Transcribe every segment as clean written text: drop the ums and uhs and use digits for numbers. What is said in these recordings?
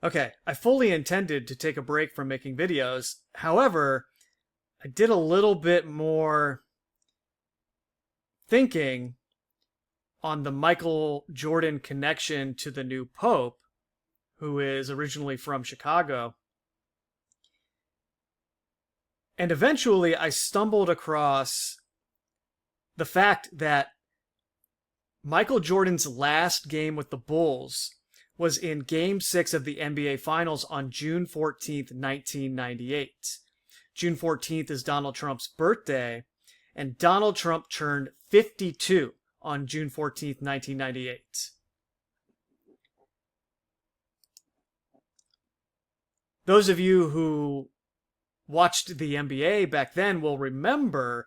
Okay, I fully intended to take a break from making videos. However, I did a little bit more thinking on the Michael Jordan connection to the new Pope, who is originally from Chicago. And eventually I stumbled across the fact that Michael Jordan's last game with the Bulls was in Game 6 of the NBA Finals on June 14th, 1998. June 14th is Donald Trump's birthday, and Donald Trump turned 52 on June 14th, 1998. Those of you who watched the NBA back then will remember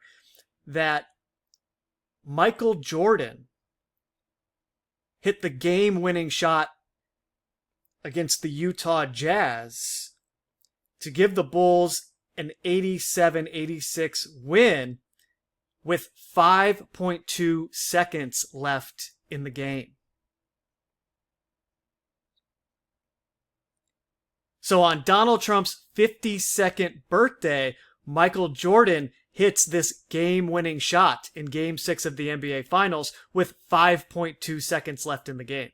that Michael Jordan hit the game-winning shot against the Utah Jazz to give the Bulls an 87-86 win with 5.2 seconds left in the game. So on Donald Trump's 52nd birthday, Michael Jordan hits this game-winning shot in Game 6 of the NBA Finals with 5.2 seconds left in the game.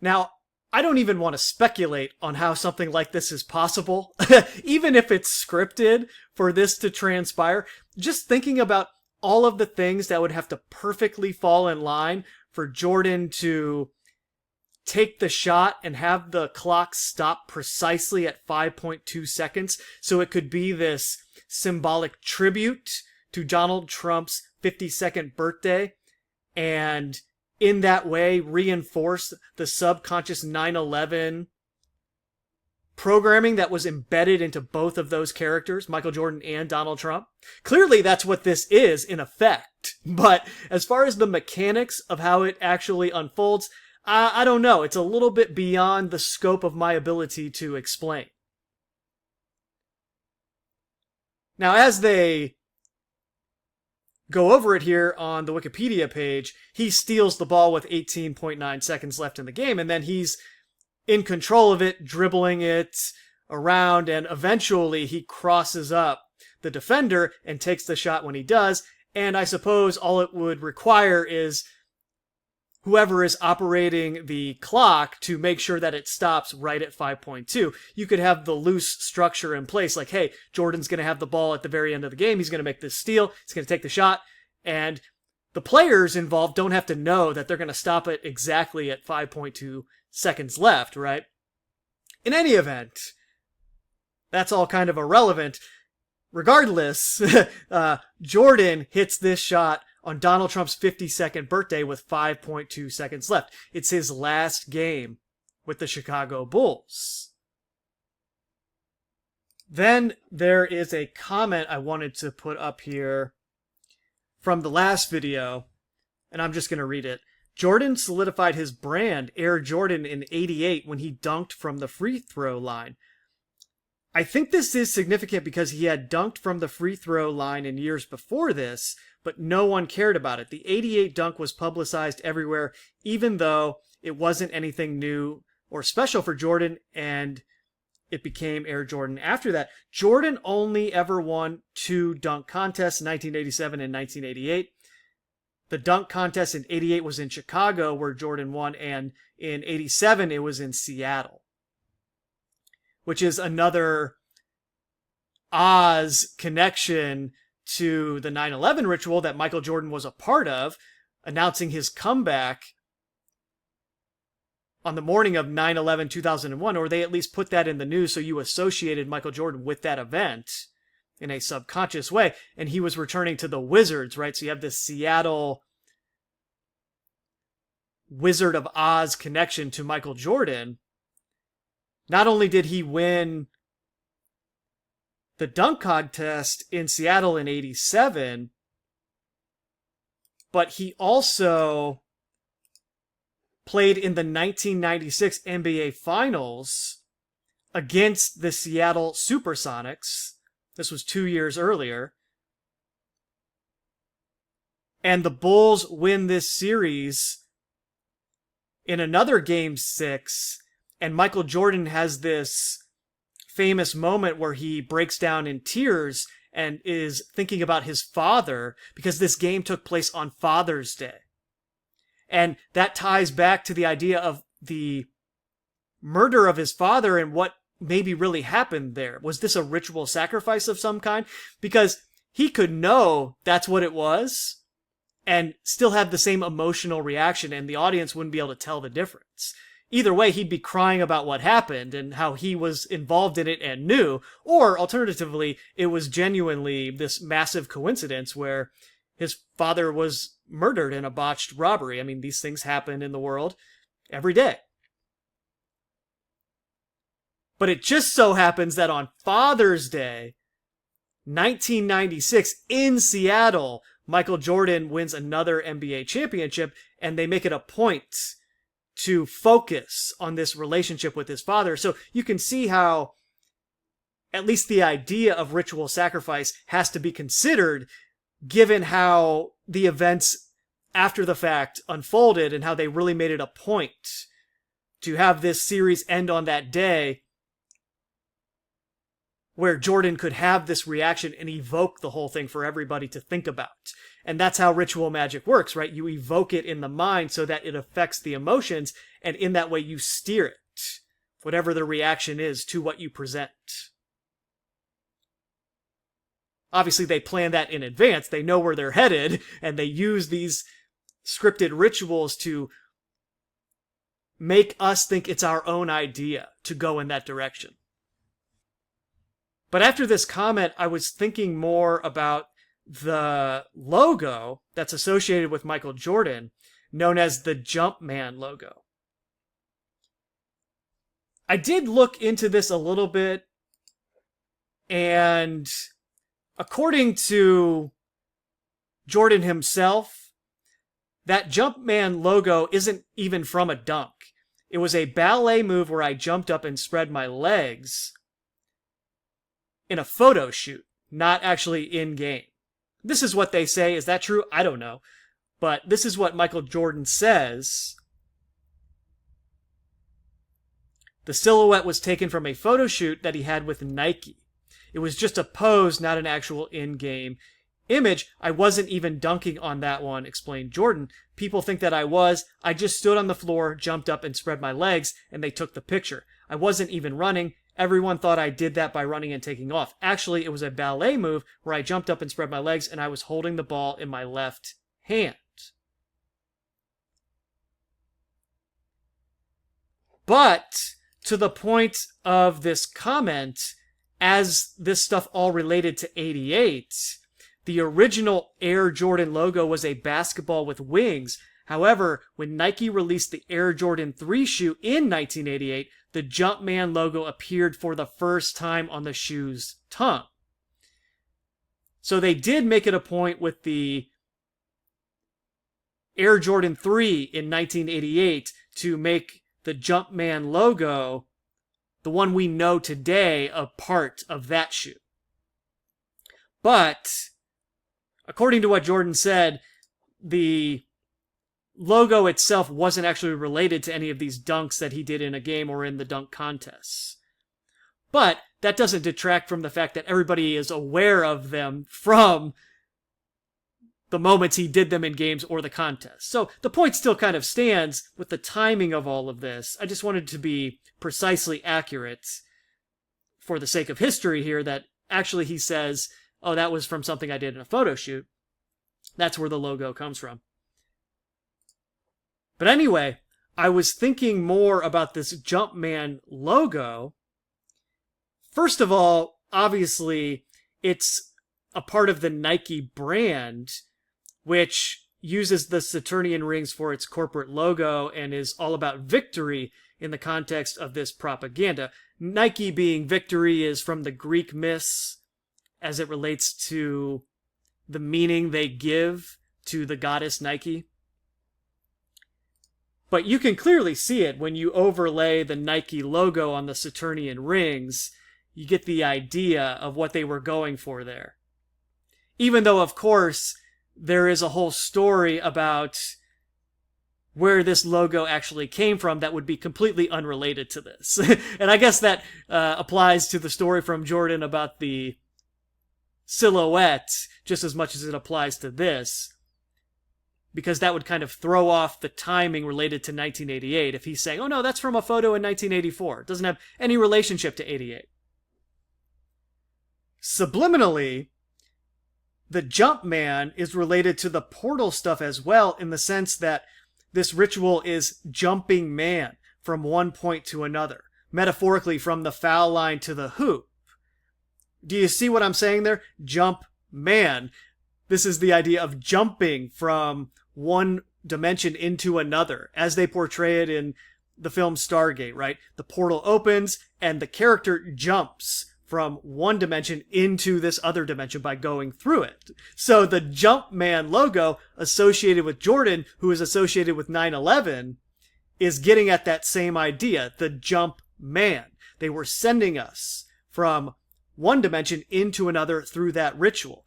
Now, I don't even want to speculate on how something like this is possible, even if it's scripted for this to transpire. Just thinking about all of the things that would have to perfectly fall in line for Jordan to take the shot and have the clock stop precisely at 5.2 seconds so it could be this symbolic tribute to Donald Trump's 52nd birthday, and in that way reinforce the subconscious 9/11 programming that was embedded into both of those characters, Michael Jordan and Donald Trump. Clearly that's what this is in effect, but as far as the mechanics of how it actually unfolds, I don't know. It's a little bit beyond the scope of my ability to explain. Now, as they go over it here on the Wikipedia page, he steals the ball with 18.9 seconds left in the game, and then he's in control of it, dribbling it around, and eventually he crosses up the defender and takes the shot when he does, and I suppose all it would require is whoever is operating the clock to make sure that it stops right at 5.2. You could have the loose structure in place, like, hey, Jordan's going to have the ball at the very end of the game. He's going to make this steal. He's going to take the shot. And the players involved don't have to know that they're going to stop it exactly at 5.2 seconds left, right? In any event, that's all kind of irrelevant. Regardless, Jordan hits this shot on Donald Trump's 52nd birthday with 5.2 seconds left. It's his last game with the Chicago Bulls. Then there is a comment I wanted to put up here from the last video, and I'm just going to read it. Jordan solidified his brand, Air Jordan, in '88 when he dunked from the free throw line. I think this is significant because he had dunked from the free throw line in years before this, but no one cared about it. The '88 dunk was publicized everywhere, even though it wasn't anything new or special for Jordan, and it became Air Jordan after that. Jordan only ever won 2 dunk contests, 1987 and 1988. The dunk contest in '88 was in Chicago, where Jordan won, and in '87 it was in Seattle, which is another Oz connection to the 9/11 ritual that Michael Jordan was a part of, announcing his comeback on the morning of 9/11/2001, or they at least put that in the news so you associated Michael Jordan with that event in a subconscious way, and he was returning to the Wizards, right? So you have this Seattle Wizard of Oz connection to Michael Jordan. Not only did he win the dunk contest in Seattle in '87, but he also played in the 1996 NBA Finals against the Seattle Supersonics. This was 2 years earlier. And the Bulls win this series in another Game 6, and Michael Jordan has this famous moment where he breaks down in tears and is thinking about his father because this game took place on Father's Day. And that ties back to the idea of the murder of his father and what maybe really happened there. Was this a ritual sacrifice of some kind? Because he could know that's what it was and still have the same emotional reaction, and the audience wouldn't be able to tell the difference. Either way, he'd be crying about what happened and how he was involved in it and knew, or alternatively, it was genuinely this massive coincidence where his father was murdered in a botched robbery. I mean, these things happen in the world every day. But it just so happens that on Father's Day, 1996, in Seattle, Michael Jordan wins another NBA championship, and they make it a point to focus on this relationship with his father. So you can see how at least the idea of ritual sacrifice has to be considered given how the events after the fact unfolded and how they really made it a point to have this series end on that day where Jordan could have this reaction and evoke the whole thing for everybody to think about. And that's how ritual magic works, right? You evoke it in the mind so that it affects the emotions, and in that way you steer it, whatever the reaction is, to what you present. Obviously, they plan that in advance. They know where they're headed, and they use these scripted rituals to make us think it's our own idea to go in that direction. But after this comment, I was thinking more about the logo that's associated with Michael Jordan, known as the Jumpman logo. I did look into this a little bit, and according to Jordan himself, that Jumpman logo isn't even from a dunk. It was a ballet move where I jumped up and spread my legs in a photo shoot, not actually in-game. This is what they say. Is that true? I don't know. But this is what Michael Jordan says. The silhouette was taken from a photo shoot that he had with Nike. It was just a pose, not an actual in-game image. I wasn't even dunking on that one, explained Jordan. People think that I was. I just stood on the floor, jumped up, and spread my legs, and they took the picture. I wasn't even running. Everyone thought I did that by running and taking off. Actually, it was a ballet move where I jumped up and spread my legs, and I was holding the ball in my left hand. But to the point of this comment, as this stuff all related to 88, the original Air Jordan logo was a basketball with wings. However, when Nike released the Air Jordan 3 shoe in 1988, the Jumpman logo appeared for the first time on the shoe's tongue. So they did make it a point with the Air Jordan 3 in 1988 to make the Jumpman logo, the one we know today, a part of that shoe. But according to what Jordan said, the logo itself wasn't actually related to any of these dunks that he did in a game or in the dunk contests. But that doesn't detract from the fact that everybody is aware of them from the moments he did them in games or the contests. So the point still kind of stands with the timing of all of this. I just wanted to be precisely accurate for the sake of history here that actually he says, oh, that was from something I did in a photo shoot. That's where the logo comes from. But anyway, I was thinking more about this Jumpman logo. First of all, obviously, it's a part of the Nike brand, which uses the Saturnian rings for its corporate logo and is all about victory in the context of this propaganda. Nike being victory is from the Greek myths as it relates to the meaning they give to the goddess Nike. But you can clearly see it when you overlay the Nike logo on the Saturnian rings. You get the idea of what they were going for there. Even though, of course, there is a whole story about where this logo actually came from that would be completely unrelated to this. And I guess that applies to the story from Jordan about the silhouette just as much as it applies to this, because that would kind of throw off the timing related to 1988 if he's saying, oh no, that's from a photo in 1984. It doesn't have any relationship to 88. Subliminally, the Jumpman is related to the portal stuff as well, in the sense that this ritual is jumping man from one point to another, metaphorically from the foul line to the hoop. Do you see what I'm saying there? Jump man. This is the idea of jumping from one dimension into another, as they portray it in the film Stargate, right? The portal opens and the character jumps from one dimension into this other dimension by going through it. So the Jumpman logo associated with Jordan, who is associated with 9/11, is getting at that same idea, the jump man. They were sending us from one dimension into another through that ritual,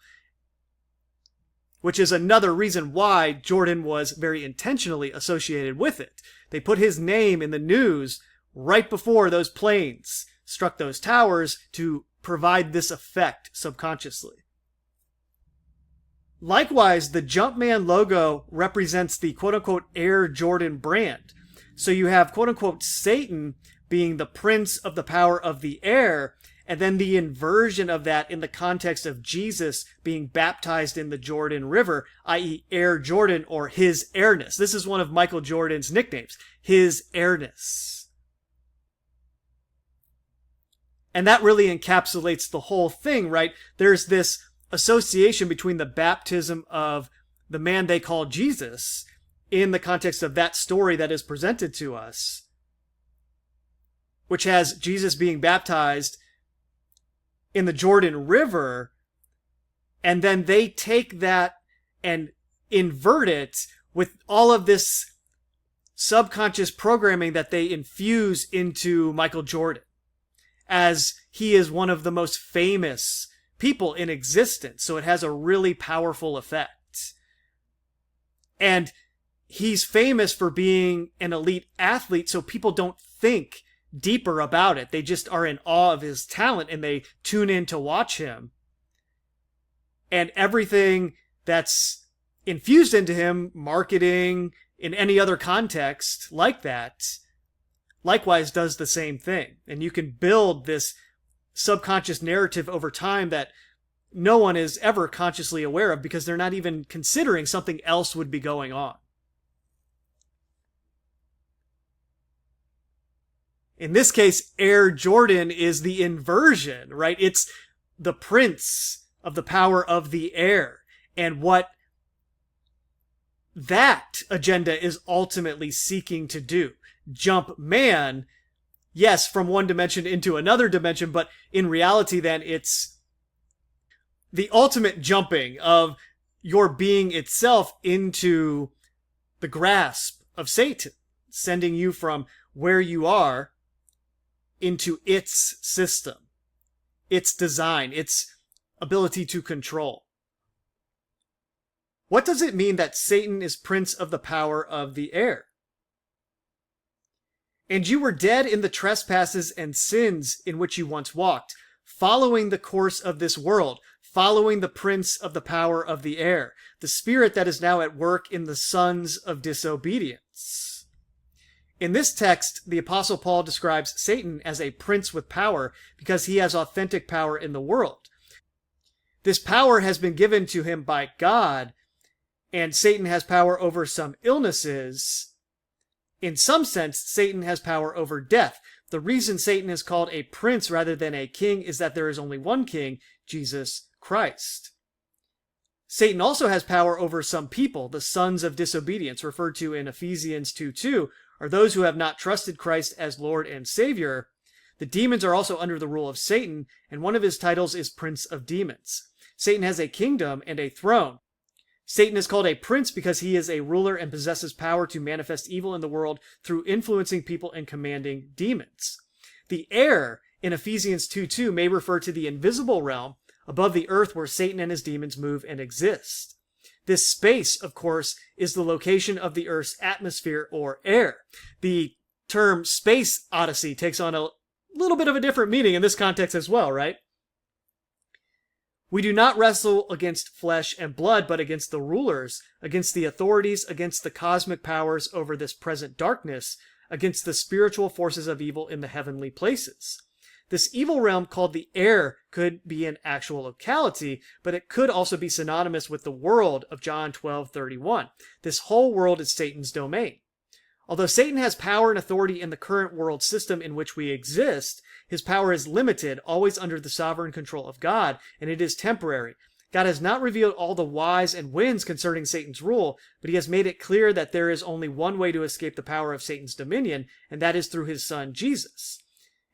which is another reason why Jordan was very intentionally associated with it. They put his name in the news right before those planes struck those towers to provide this effect subconsciously. Likewise, the Jumpman logo represents the quote-unquote Air Jordan brand. So you have quote-unquote Satan being the prince of the power of the air, and then the inversion of that in the context of Jesus being baptized in the Jordan River, i.e. Air Jordan, or his airness. This is one of Michael Jordan's nicknames, his airness. And that really encapsulates the whole thing, right? There's this association between the baptism of the man they call Jesus in the context of that story that is presented to us, which has Jesus being baptized in the Jordan River, and then they take that and invert it with all of this subconscious programming that they infuse into Michael Jordan, as he is one of the most famous people in existence. So it has a really powerful effect. And he's famous for being an elite athlete, so people don't think deeper about it. They just are in awe of his talent and they tune in to watch him. And everything that's infused into him, marketing, in any other context like that, likewise does the same thing. And you can build this subconscious narrative over time that no one is ever consciously aware of, because they're not even considering something else would be going on. In this case, Air Jordan is the inversion, right? It's the prince of the power of the air. And what that agenda is ultimately seeking to do. Jump man, yes, from one dimension into another dimension, but in reality then it's the ultimate jumping of your being itself into the grasp of Satan, sending you from where you are into its system, its design, its ability to control. What does it mean that Satan is prince of the power of the air? And you were dead in the trespasses and sins in which you once walked, following the course of this world, following the prince of the power of the air, the spirit that is now at work in the sons of disobedience. In this text, the Apostle Paul describes Satan as a prince with power because he has authentic power in the world. This power has been given to him by God, and Satan has power over some illnesses. In some sense, Satan has power over death. The reason Satan is called a prince rather than a king is that there is only one king, Jesus Christ. Satan also has power over some people, the sons of disobedience, referred to in Ephesians 2:2, are those who have not trusted Christ as Lord and Savior. The demons are also under the rule of Satan, and one of his titles is Prince of Demons. Satan has a kingdom and a throne. Satan is called a prince because he is a ruler and possesses power to manifest evil in the world through influencing people and commanding demons. The air in Ephesians 2:2 may refer to the invisible realm above the earth where Satan and his demons move and exist. This space, of course, is the location of the Earth's atmosphere or air. The term space odyssey takes on a little bit of a different meaning in this context as well, right? We do not wrestle against flesh and blood, but against the rulers, against the authorities, against the cosmic powers over this present darkness, against the spiritual forces of evil in the heavenly places. This evil realm called the air could be an actual locality, but it could also be synonymous with the world of John 12:31. This whole world is Satan's domain. Although Satan has power and authority in the current world system in which we exist, his power is limited, always under the sovereign control of God, and it is temporary. God has not revealed all the whys and whens concerning Satan's rule, but he has made it clear that there is only one way to escape the power of Satan's dominion, and that is through his son, Jesus.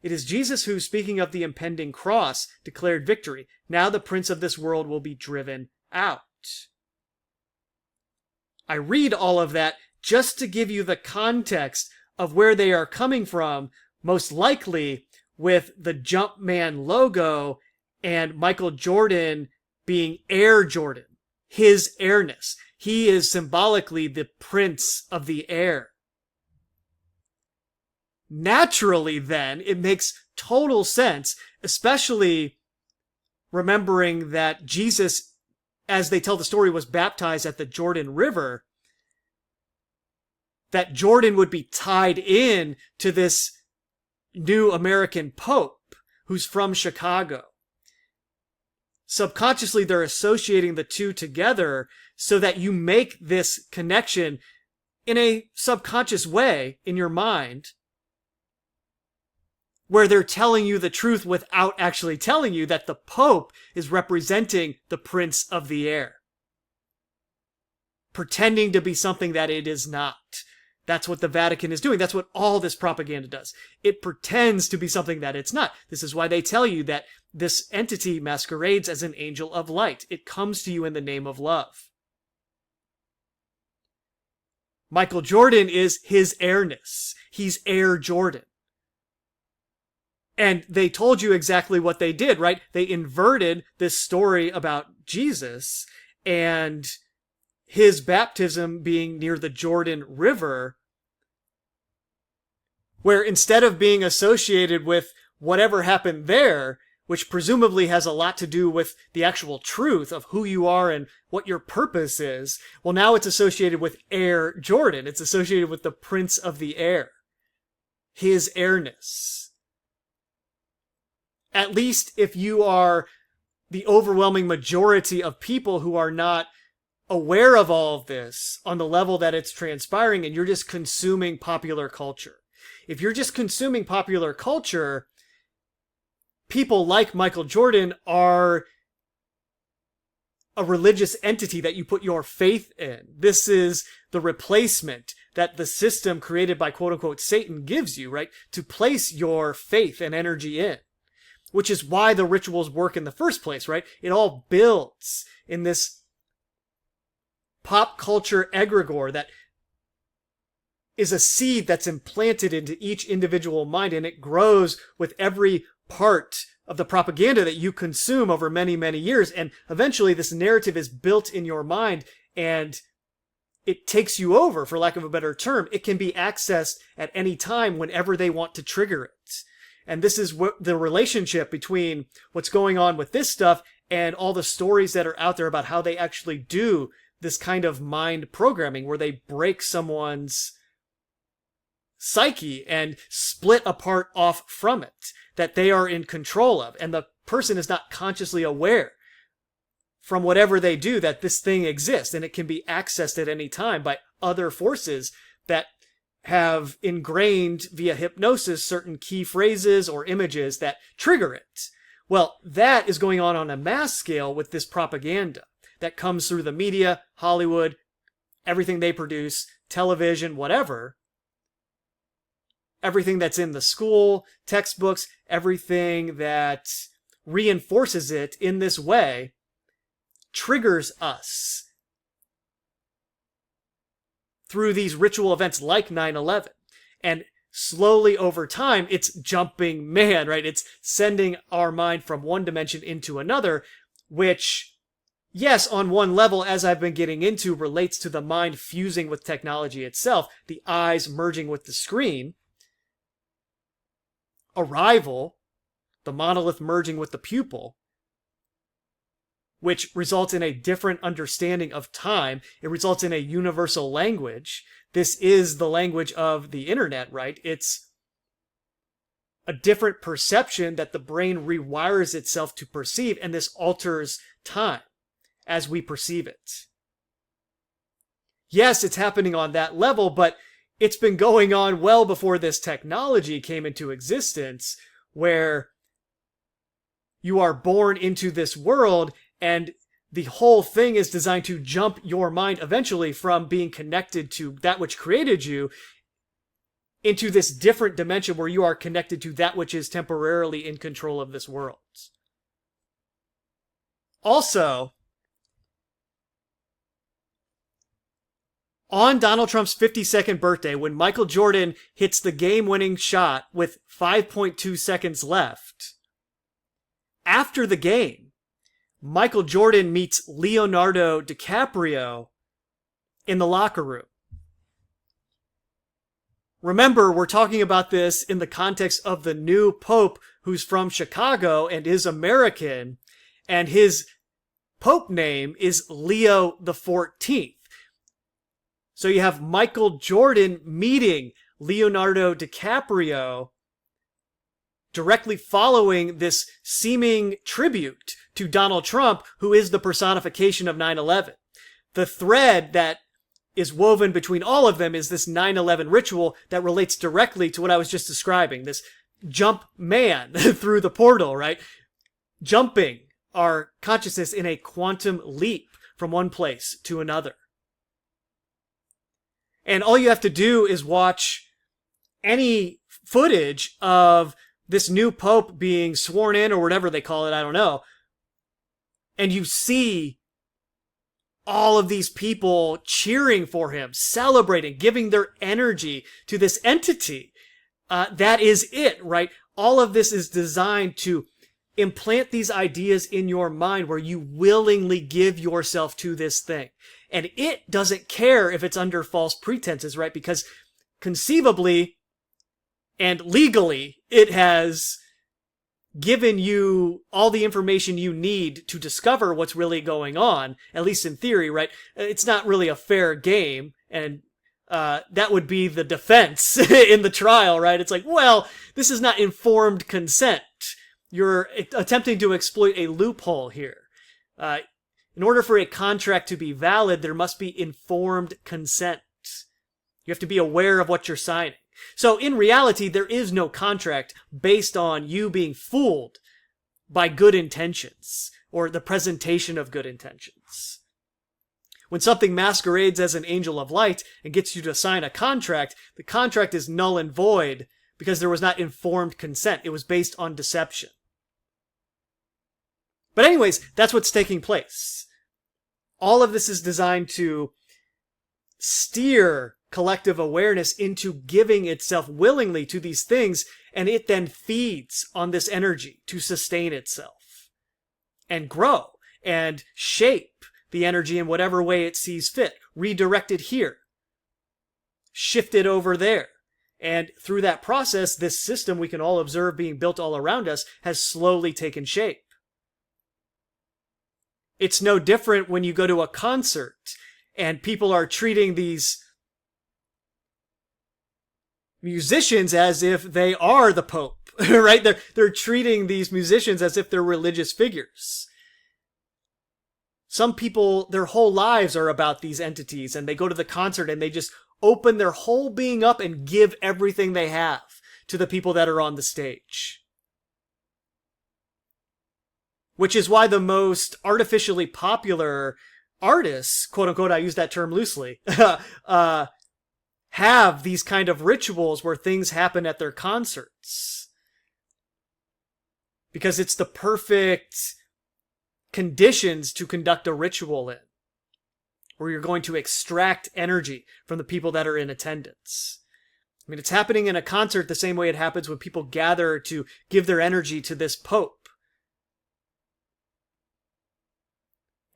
It is Jesus who, speaking of the impending cross, declared victory. Now the prince of this world will be driven out. I read all of that just to give you the context of where they are coming from, most likely with the Jumpman logo and Michael Jordan being Air Jordan, his airness. He is symbolically the prince of the air. Naturally, then, it makes total sense, especially remembering that Jesus, as they tell the story, was baptized at the Jordan River, that Jordan would be tied in to this new American Pope who's from Chicago. Subconsciously, they're associating the two together so that you make this connection in a subconscious way in your mind, where they're telling you the truth without actually telling you that the Pope is representing the Prince of the Air, pretending to be something that it is not. That's what the Vatican is doing. That's what all this propaganda does. It pretends to be something that it's not. This is why they tell you that this entity masquerades as an angel of light. It comes to you in the name of love. Michael Jordan is his airness. He's Air Jordan. And they told you exactly what they did, right? They inverted this story about Jesus and his baptism being near the Jordan River, where instead of being associated with whatever happened there, which presumably has a lot to do with the actual truth of who you are and what your purpose is, well, now it's associated with Air Jordan. It's associated with the Prince of the Air, his airness. At least if you are the overwhelming majority of people who are not aware of all of this on the level that it's transpiring, and you're just consuming popular culture. If you're just consuming popular culture, people like Michael Jordan are a religious entity that you put your faith in. This is the replacement that the system created by quote-unquote Satan gives you, right? To place your faith and energy in. Which is why the rituals work in the first place, right? It all builds in this pop culture egregore that is a seed that's implanted into each individual mind, and it grows with every part of the propaganda that you consume over many, many years. And eventually this narrative is built in your mind and it takes you over, for lack of a better term. It can be accessed at any time whenever they want to trigger it. And this is what the relationship between what's going on with this stuff and all the stories that are out there about how they actually do this kind of mind programming where they break someone's psyche and split a part off from it that they are in control of. And the person is not consciously aware from whatever they do that this thing exists, and it can be accessed at any time by other forces that have ingrained via hypnosis certain key phrases or images that trigger it. Well, that is going on a mass scale with this propaganda that comes through the media, Hollywood, everything they produce, television, whatever. Everything that's in the school, textbooks, everything that reinforces it in this way triggers us through these ritual events like 9/11. And slowly over time, it's jumping man, right? It's sending our mind from one dimension into another, which yes, on one level, as I've been getting into, relates to the mind fusing with technology itself, the eyes merging with the screen. Arrival, the monolith merging with the pupil, which results in a different understanding of time. It results in a universal language. This is the language of the internet, right? It's a different perception that the brain rewires itself to perceive, and this alters time as we perceive it. Yes, it's happening on that level, but it's been going on well before this technology came into existence, where you are born into this world and the whole thing is designed to jump your mind eventually from being connected to that which created you into this different dimension where you are connected to that which is temporarily in control of this world. Also, on Donald Trump's 52nd birthday, when Michael Jordan hits the game-winning shot with 5.2 seconds left, after the game, Michael Jordan meets Leonardo DiCaprio in the locker room. Remember, we're talking about this in the context of the new Pope who's from Chicago and is American, and his Pope name is Leo the 14th. So you have Michael Jordan meeting Leonardo DiCaprio directly following this seeming tribute to Donald Trump, who is the personification of 9/11. The thread that is woven between all of them is this 9/11 ritual that relates directly to what I was just describing, this Jumpman through the portal, right? Jumping our consciousness in a quantum leap from one place to another. And all you have to do is watch any footage of this new pope being sworn in or whatever they call it, I don't know. And you see all of these people cheering for him, celebrating, giving their energy to this entity. That is it, right? All of this is designed to implant these ideas in your mind where you willingly give yourself to this thing. And it doesn't care if it's under false pretenses, right? Because conceivably and legally, it has given you all the information you need to discover what's really going on, at least in theory, right? It's not really a fair game, and that would be the defense in the trial, right? It's like, well, this is not informed consent. You're attempting to exploit a loophole here. In order for a contract to be valid, there must be informed consent. You have to be aware of what you're signing. So in reality, there is no contract based on you being fooled by good intentions or the presentation of good intentions. When something masquerades as an angel of light and gets you to sign a contract, the contract is null and void because there was not informed consent. It was based on deception. But anyways, that's what's taking place. All of this is designed to steer collective awareness into giving itself willingly to these things, and it then feeds on this energy to sustain itself and grow and shape the energy in whatever way it sees fit, redirect it here, shift it over there. And through that process, this system we can all observe being built all around us has slowly taken shape. It's no different when you go to a concert and people are treating these musicians as if they are the Pope, right? They're treating these musicians as if they're religious figures. Some people, their whole lives are about these entities, and they go to the concert and they just open their whole being up and give everything they have to the people that are on the stage. Which is why the most artificially popular artists, quote unquote, I use that term loosely, have these kind of rituals where things happen at their concerts. Because it's the perfect conditions to conduct a ritual in, where you're going to extract energy from the people that are in attendance. I mean, it's happening in a concert the same way it happens when people gather to give their energy to this Pope.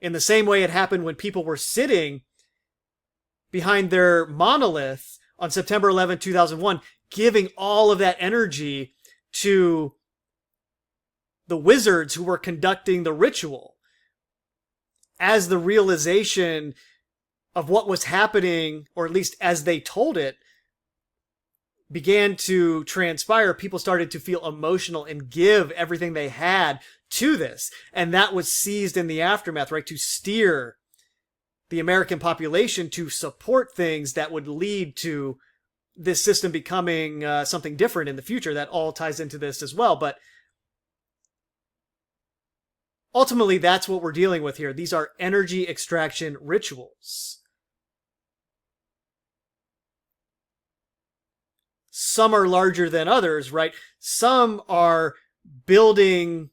in the same way it happened when people were sitting behind their monolith on September 11, 2001, giving all of that energy to the wizards who were conducting the ritual, as the realization of what was happening, or at least as they told it, began to transpire. People started to feel emotional and give everything they had to this. And that was seized in the aftermath, right? To steer the American population to support things that would lead to this system becoming something different in the future. That all ties into this as well. But ultimately, that's what we're dealing with here. These are energy extraction rituals. Some are larger than others, right? Some are building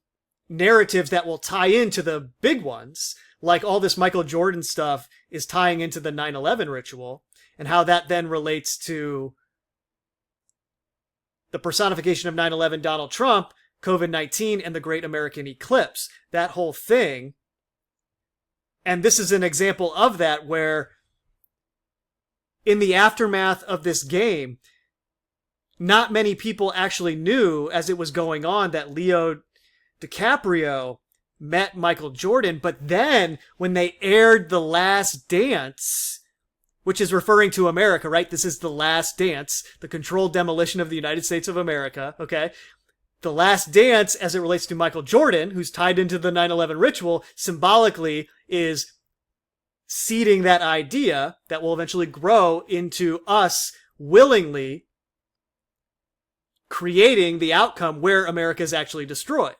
narratives that will tie into the big ones, like all this Michael Jordan stuff is tying into the 9/11 ritual, and how that then relates to the personification of 9/11 Donald Trump, COVID-19, and the Great American Eclipse. That whole thing. And this is an example of that, where in the aftermath of this game, not many people actually knew, as it was going on, that Leo DiCaprio met Michael Jordan. But then when they aired The Last Dance, which is referring to America, right? This is The Last Dance, the controlled demolition of the United States of America, okay? The Last Dance, as it relates to Michael Jordan, who's tied into the 9/11 ritual, symbolically is seeding that idea that will eventually grow into us willingly creating the outcome where America is actually destroyed.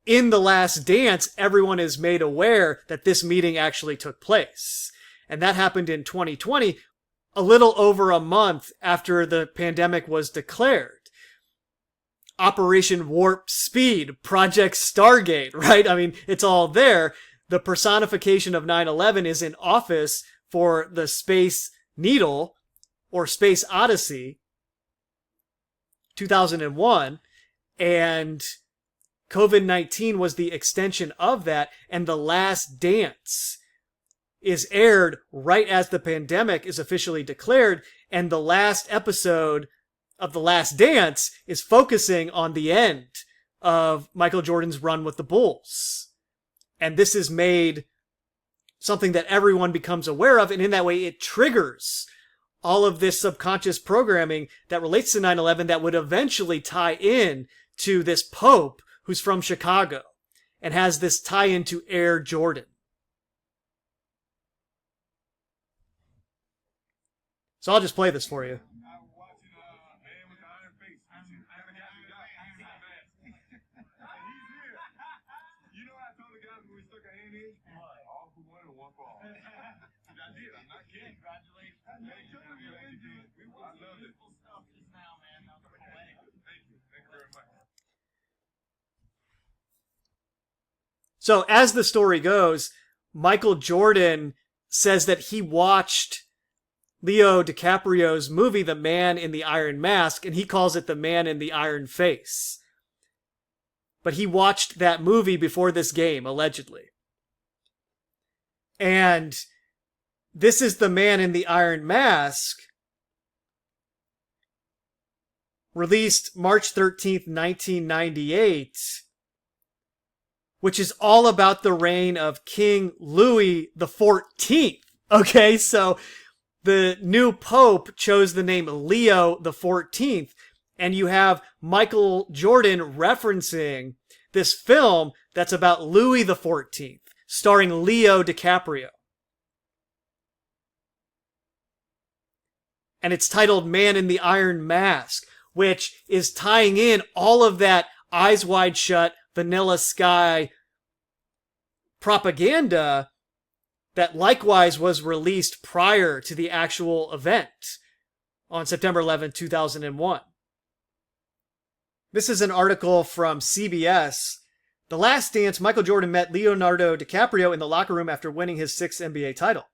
In The Last Dance, everyone is made aware that this meeting actually took place. And that happened in 2020, a little over a month after the pandemic was declared. Operation Warp Speed, Project Stargate, right? I mean, it's all there. The personification of 9/11 is in office for the Space Needle, or Space Odyssey, 2001, and COVID-19 was the extension of that, and The Last Dance is aired right as the pandemic is officially declared, and the last episode of The Last Dance is focusing on the end of Michael Jordan's run with the Bulls. And this is made something that everyone becomes aware of, and in that way it triggers all of this subconscious programming that relates to 9/11 that would eventually tie in to this Pope who's from Chicago and has this tie-in to Air Jordan. So I'll just play this for you. So as the story goes, Michael Jordan says that he watched Leo DiCaprio's movie, The Man in the Iron Mask, and he calls it The Man in the Iron Face. But he watched that movie before this game, allegedly. And this is The Man in the Iron Mask, released March 13th, 1998, which is all about the reign of King Louis XIV. Okay, so the new Pope chose the name Leo XIV, and you have Michael Jordan referencing this film that's about Louis XIV, starring Leo DiCaprio. And it's titled Man in the Iron Mask, which is tying in all of that Eyes Wide Shut, Vanilla Sky propaganda that likewise was released prior to the actual event on September 11, 2001. This is an article from CBS. The Last Dance, Michael Jordan met Leonardo DiCaprio in the locker room after winning his 6th NBA title.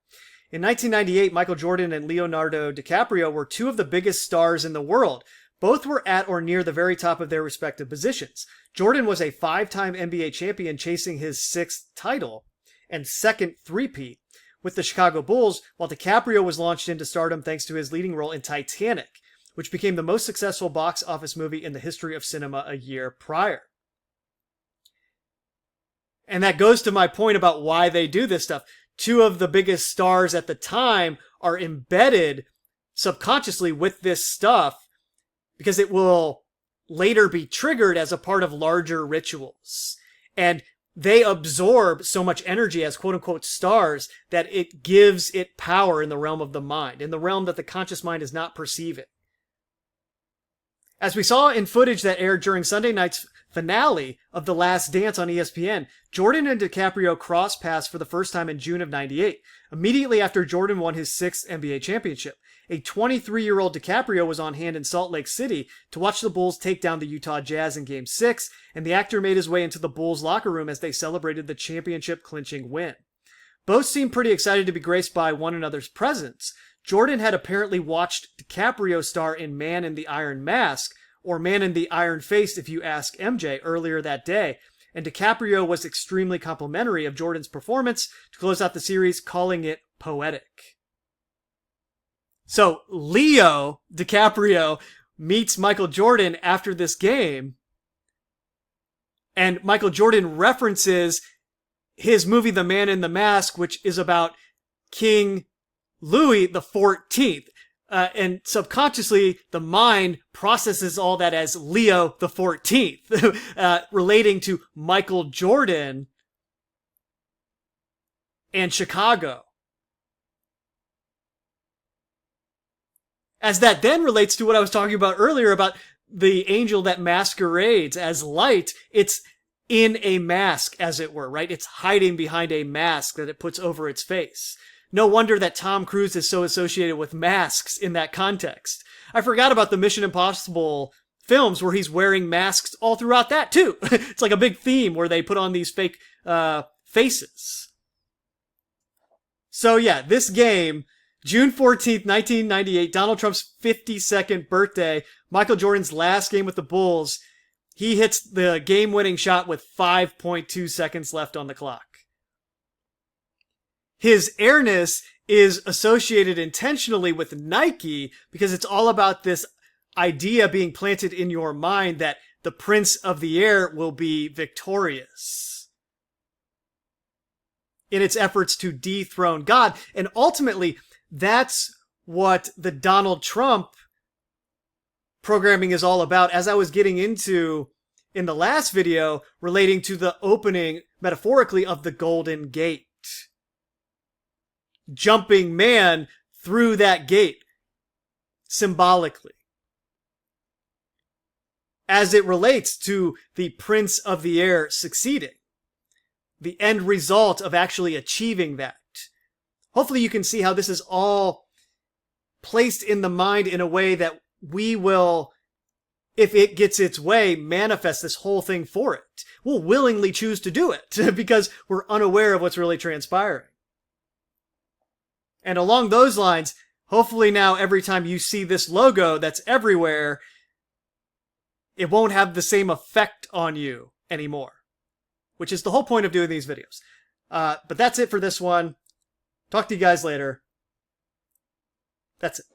In 1998, Michael Jordan and Leonardo DiCaprio were two of the biggest stars in the world. Both were at or near the very top of their respective positions. Jordan was a 5-time NBA champion chasing his 6th title and second three-peat with the Chicago Bulls, while DiCaprio was launched into stardom thanks to his leading role in Titanic, which became the most successful box office movie in the history of cinema a year prior. And that goes to my point about why they do this stuff. 2 of the biggest stars at the time are embedded subconsciously with this stuff because it will later be triggered as a part of larger rituals. And they absorb so much energy as quote-unquote stars that it gives it power in the realm of the mind, in the realm that the conscious mind is not perceiving. As we saw in footage that aired during Sunday night's finale of The Last Dance on ESPN, Jordan and DiCaprio crossed paths for the first time in June of '98, immediately after Jordan won his 6th NBA championship. A 23-year-old DiCaprio was on hand in Salt Lake City to watch the Bulls take down the Utah Jazz in Game 6, and the actor made his way into the Bulls' locker room as they celebrated the championship-clinching win. Both seemed pretty excited to be graced by one another's presence. Jordan had apparently watched DiCaprio star in Man in the Iron Mask, or Man in the Iron Face if you ask MJ, earlier that day, and DiCaprio was extremely complimentary of Jordan's performance to close out the series, calling it poetic. So Leo DiCaprio meets Michael Jordan after this game, and Michael Jordan references his movie The Man in the Mask, which is about King Louis XIV. And subconsciously, the mind processes all that as Leo the 14th, relating to Michael Jordan and Chicago. As that then relates to what I was talking about earlier about the angel that masquerades as light, it's in a mask, as it were, right? It's hiding behind a mask that it puts over its face. No wonder that Tom Cruise is so associated with masks in that context. I forgot about the Mission Impossible films where he's wearing masks all throughout that too. It's like a big theme where they put on these fake faces. So yeah, this game, June 14th, 1998, Donald Trump's 52nd birthday, Michael Jordan's last game with the Bulls. He hits the game-winning shot with 5.2 seconds left on the clock. His airness is associated intentionally with Nike because it's all about this idea being planted in your mind that the Prince of the Air will be victorious in its efforts to dethrone God. And ultimately, that's what the Donald Trump programming is all about, as I was getting into in the last video relating to the opening, metaphorically, of the Golden Gate. Jumping man through that gate, symbolically, as it relates to the Prince of the Air succeeding, the end result of actually achieving that. Hopefully you can see how this is all placed in the mind in a way that we will, if it gets its way, manifest this whole thing for it. We'll willingly choose to do it because we're unaware of what's really transpiring. And along those lines, hopefully now every time you see this logo that's everywhere, it won't have the same effect on you anymore, which is the whole point of doing these videos. But that's it for this one. Talk to you guys later. That's it.